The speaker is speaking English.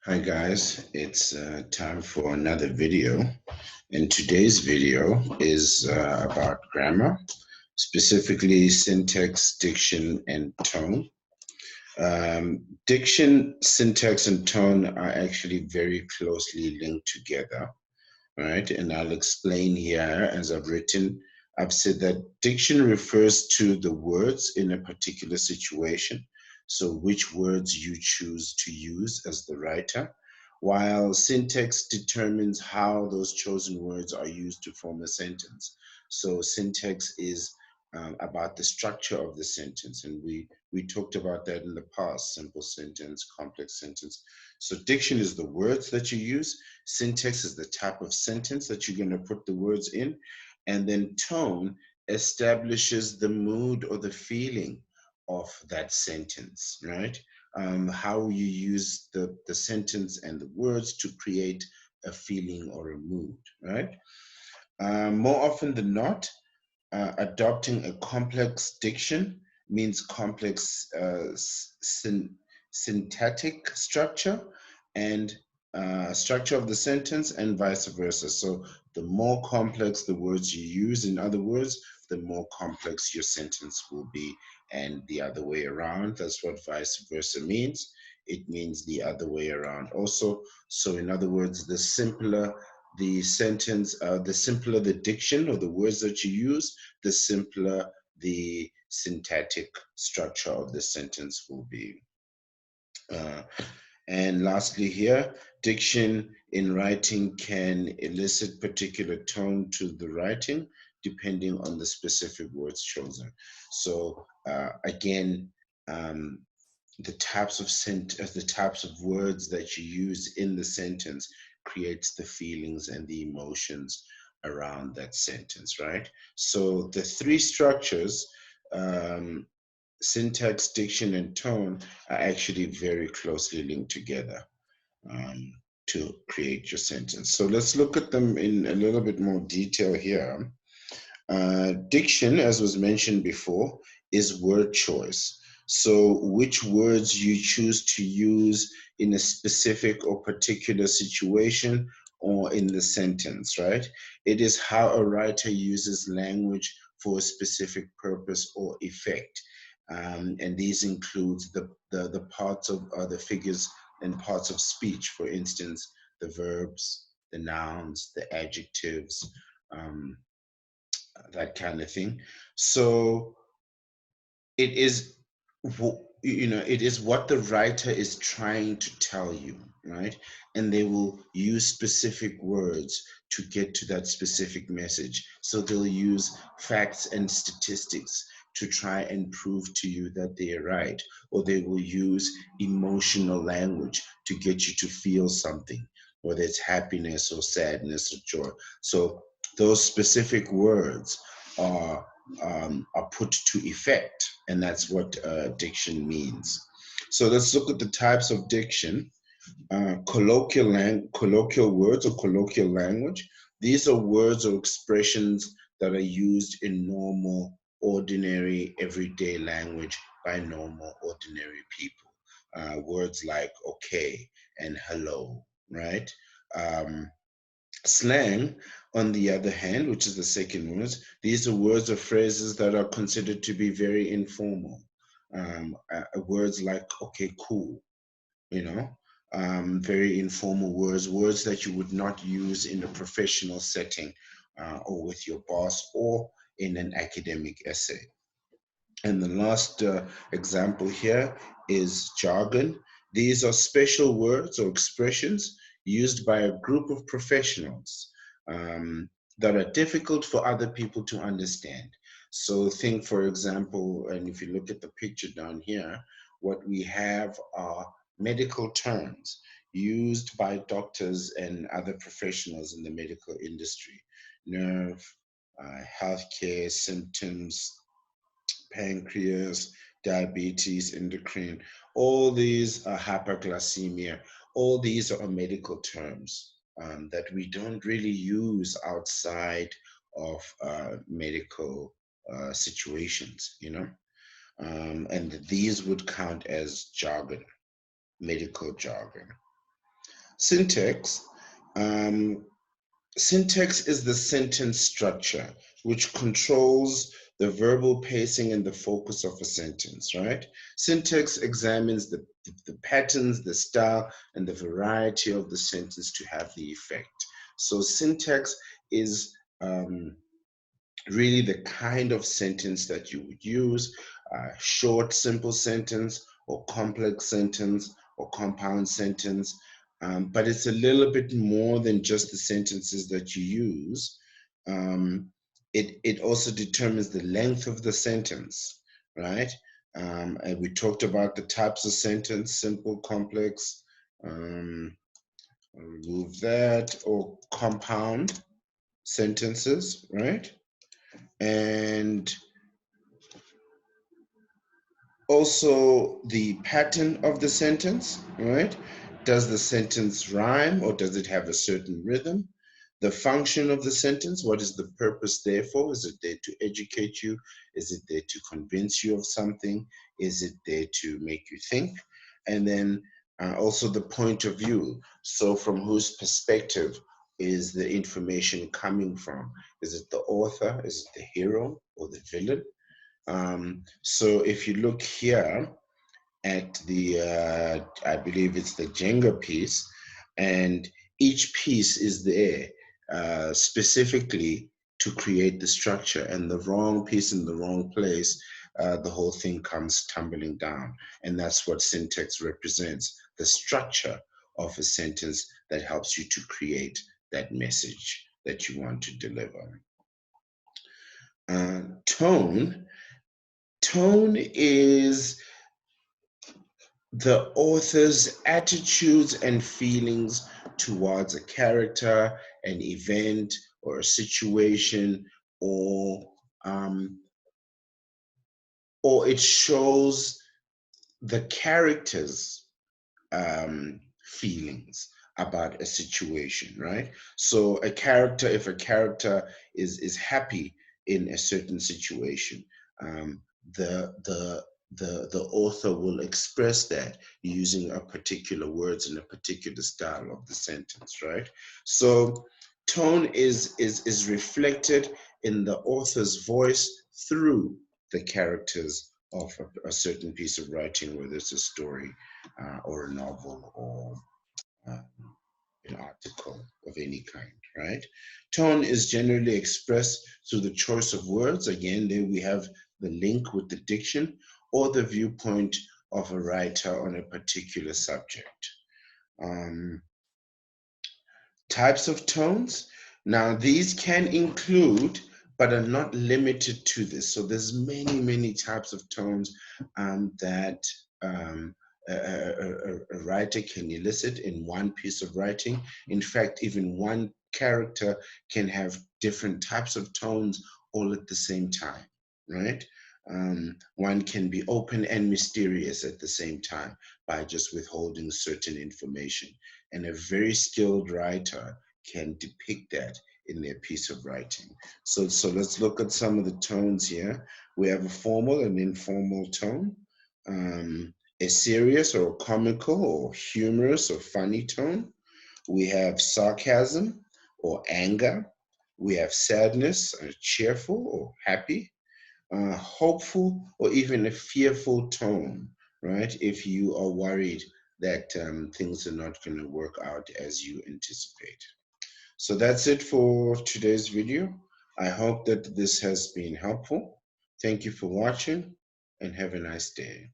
Hi guys, it's time for another video, and today's video is about grammar, specifically syntax, diction, and tone. Diction, syntax, and tone are actually very closely linked together, right? And I'll explain here as I've written. I've said that diction refers to the words in a particular situation, so which words you choose to use as the writer, while syntax determines how those chosen words are used to form a sentence. So syntax is about the structure of the sentence, and we talked about that in the past: simple sentence, complex sentence. So diction is the words that you use, syntax is the type of sentence that you're going to put the words in, and then tone establishes the mood or the feeling of that sentence, right? How you use the sentence and the words to create a feeling or a mood, right? More often than not, adopting a complex diction means complex syntactic structure and structure of the sentence, and vice versa. So the more complex the words you use, in other words, the more complex your sentence will be, and the other way around. That's what vice versa means. It means the other way around also. So in other words, the simpler the sentence, the simpler the diction or the words that you use, the simpler the syntactic structure of the sentence will be. Uh, and lastly here, diction in writing can elicit particular tone to the writing depending on the specific words chosen. So again, um, the types of words that you use in the sentence creates the feelings and the emotions around that sentence, right? So the three structures, um, syntax, diction, and tone, are actually very closely linked together um, to create your sentence. So let's look at them in a little bit more detail here. Diction, as was mentioned before, is word choice. So which words you choose to use in a specific or particular situation or in the sentence, right? It is how a writer uses language for a specific purpose or effect. And these include the parts of the figures and parts of speech, for instance, the verbs, the nouns, the adjectives, um, that kind of thing. So it is, it is what the writer is trying to tell you, right? And they will use specific words to get to that specific message. So they'll use facts and statistics to try and prove to you that they're right, or they will use emotional language to get you to feel something, whether it's happiness or sadness or joy. So those specific words are put to effect, and that's what diction means. So let's look at the types of diction. Colloquial words or colloquial language. These are words or expressions that are used in normal, ordinary, everyday language by normal, ordinary people. Words like okay and hello, right? Um, Slang, on the other hand, which is the second word, these are words or phrases that are considered to be very informal. Words like okay, cool, you know, very informal words, words that you would not use in a professional setting or with your boss or in an academic essay. And the last example here is jargon. These are special words or expressions used by a group of professionals that are difficult for other people to understand. So think, for example, and if you look at the picture down here, what we have are medical terms used by doctors and other professionals in the medical industry: nerve, healthcare, symptoms, pancreas, diabetes, endocrine, all these are hyperglycemia. All these are medical terms that we don't really use outside of medical situations, and these would count as jargon, medical jargon. Syntax. Um, Syntax is the sentence structure which controls the verbal pacing and the focus of a sentence, right? Syntax examines the patterns, the style, and the variety of the sentence to have the effect. So syntax is really the kind of sentence that you would use, short, simple sentence, or complex sentence, or compound sentence. But it's a little bit more than just the sentences that you use. It also determines the length of the sentence, right? And we talked about the types of sentence, simple, complex, I'll remove that, or compound sentences, right? And also the pattern of the sentence, right? Does the sentence rhyme or does it have a certain rhythm? The function of the sentence, what is the purpose there for? Is it there to educate you? Is it there to convince you of something? Is it there to make you think? And then also the point of view. So from whose perspective is the information coming from? Is it the author? Is it the hero or the villain? So if you look here at the, I believe it's the Jenga piece, and each piece is there specifically to create the structure, and the wrong piece in the wrong place, the whole thing comes tumbling down. And that's what syntax represents, the structure of a sentence that helps you to create that message that you want to deliver. Tone. Tone is the author's attitudes and feelings towards a character, an event, or a situation, or um, or it shows the character's feelings about a situation, right? So a character, if a character is happy in a certain situation, um, the the the author will express that using a particular words in a particular style of the sentence, right? So tone is reflected in the author's voice through the characters of a certain piece of writing, whether it's a story or a novel or uh, an article of any kind, right? Tone is generally expressed through the choice of words. Again, there we have the link with the diction or the viewpoint of a writer on a particular subject. Um, Types of tones. Now, these can include, but are not limited to this. So there's many types of tones that um, a writer can elicit in one piece of writing. In fact, even one character can have different types of tones all at the same time, right? One can be open and mysterious at the same time by just withholding certain information. And a very skilled writer can depict that in their piece of writing. So let's look at some of the tones here. We have a formal and informal tone, a serious or comical or humorous or funny tone. We have sarcasm or anger. We have sadness, cheerful or happy, hopeful, or even a fearful tone, right? If you are worried that things are not going to work out as you anticipate. So that's it for today's video. I hope that this has been helpful. Thank you for watching and have a nice day.